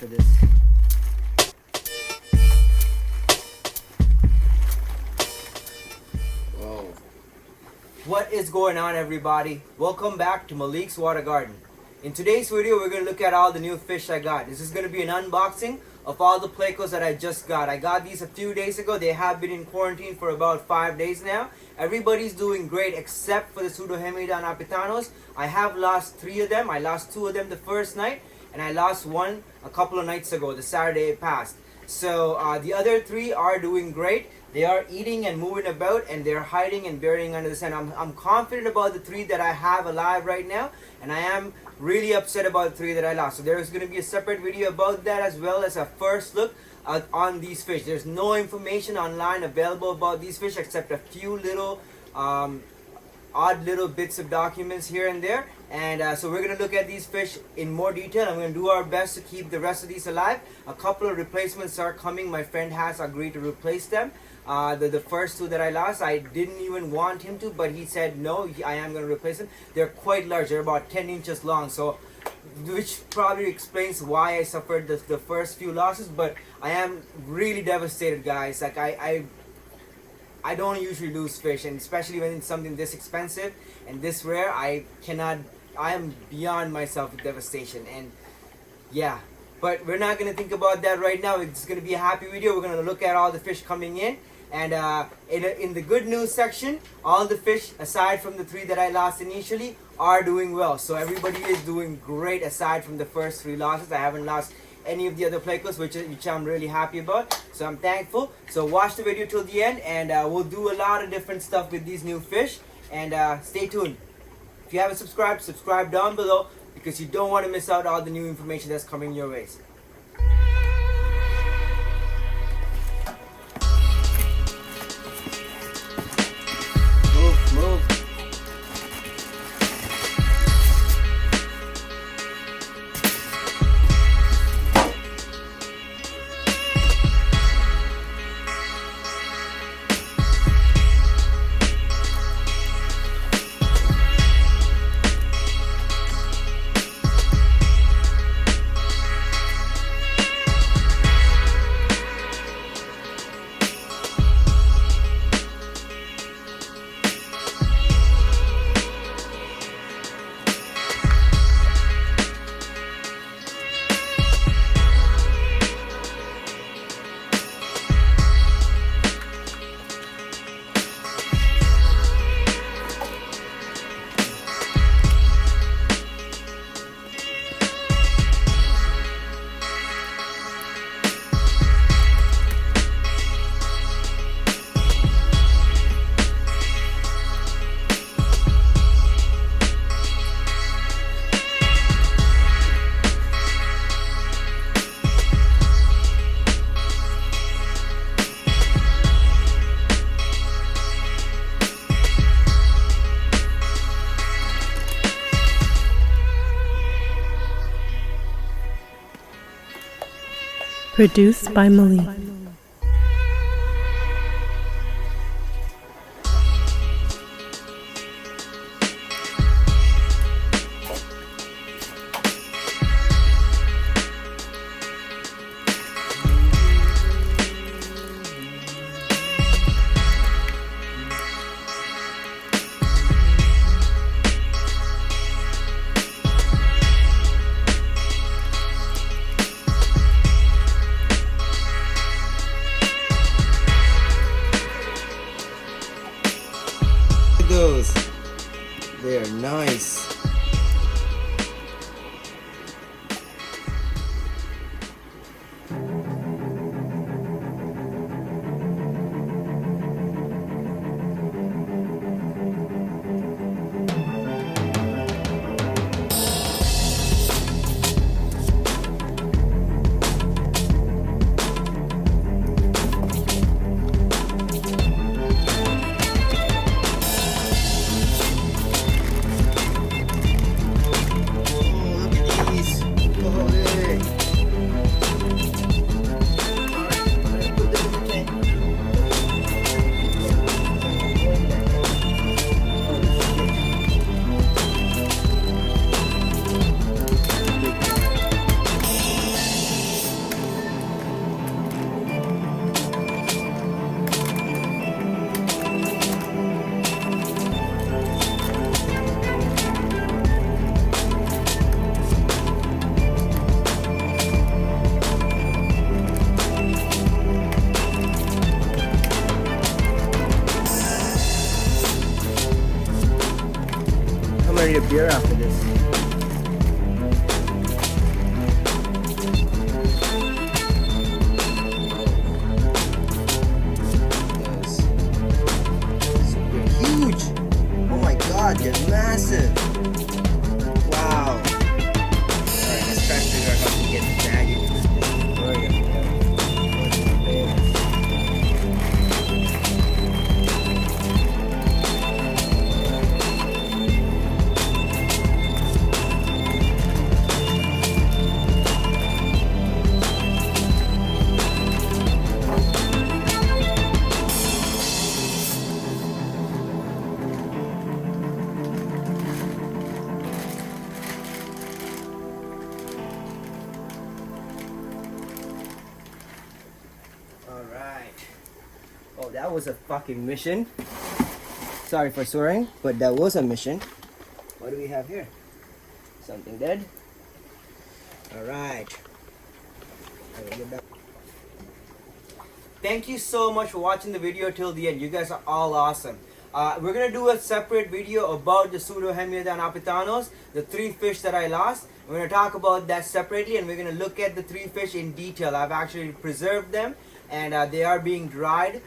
for this. Whoa. What is going on, everybody? Welcome back to Malik's Water Garden. In today's video, we're going to look at all the new fish I got. This is going to be an unboxing of all the Plecos that I just got. I got these a few days ago. They have been in quarantine for about 5 days now. Everybody's doing great except for the Pseudohemidon apitanos. I have lost 3 of them. I lost 2 of them the first night, and I lost 1 a couple of nights ago, the Saturday it passed. So the other 3 are doing great. They are eating and moving about, and they're hiding and burying under the sand. I'm confident about the 3 that I have alive right now, and I am really upset about the 3 that I lost. So there is going to be a separate video about that, as well as a first look on these fish. There's no information online available about these fish except a few little odd little bits of documents here and there. And so we're going to look at these fish in more detail. I'm going to do our best to keep the rest of these alive. A couple of replacements are coming. My friend has agreed to replace them. The first 2 that I lost, I didn't even want him to, but he said no, I am going to replace them. They're quite large. They're about 10 inches long, so which probably explains why I suffered the first few losses. But I am really devastated, guys. Like I don't usually lose fish, and especially when it's something this expensive and this rare, I am beyond myself with devastation. And yeah, but we're not going to think about that right now. It's going to be a happy video. We're going to look at all the fish coming in. And in the good news section, all the fish, aside from the 3 that I lost initially, are doing well. So everybody is doing great aside from the first 3 losses. I haven't lost any of the other Plecos, which I'm really happy about. So I'm thankful. So watch the video till the end, and we'll do a lot of different stuff with these new fish. And stay tuned. If you haven't subscribed, subscribe down below, because you don't want to miss out all the new information that's coming your ways. Move. Produced by Malik. Those, they're nice. need a beer after this. Super huge. Oh my god, they're massive. Wow. Alright, let's try to figure out how to get the bag into this aquarium. Alright. Oh, that was a fucking mission. Sorry for swearing, but that was a mission. What do we have here? Something dead? Alright. Thank you so much for watching the video till the end. You guys are all awesome. We're going to do a separate video about the Pseudohemiodon apitanos, the 3 fish that I lost. We're going to talk about that separately, and we're going to look at the 3 fish in detail. I've actually preserved them, and they are being dried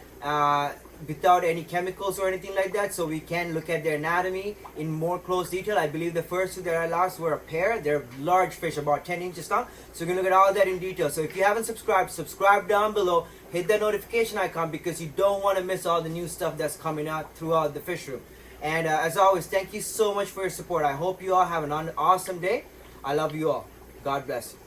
without any chemicals or anything like that, so we can look at their anatomy in more close detail. I believe the first 2 that I lost were a pair. They're large fish, about 10 inches long, so we're going to look at all that in detail. So if you haven't subscribed, subscribe down below, hit that notification icon, because you don't want to miss all the new stuff that's coming out throughout the fish room. And as always, thank you so much for your support. I hope you all have an awesome day. I love you all. God bless you.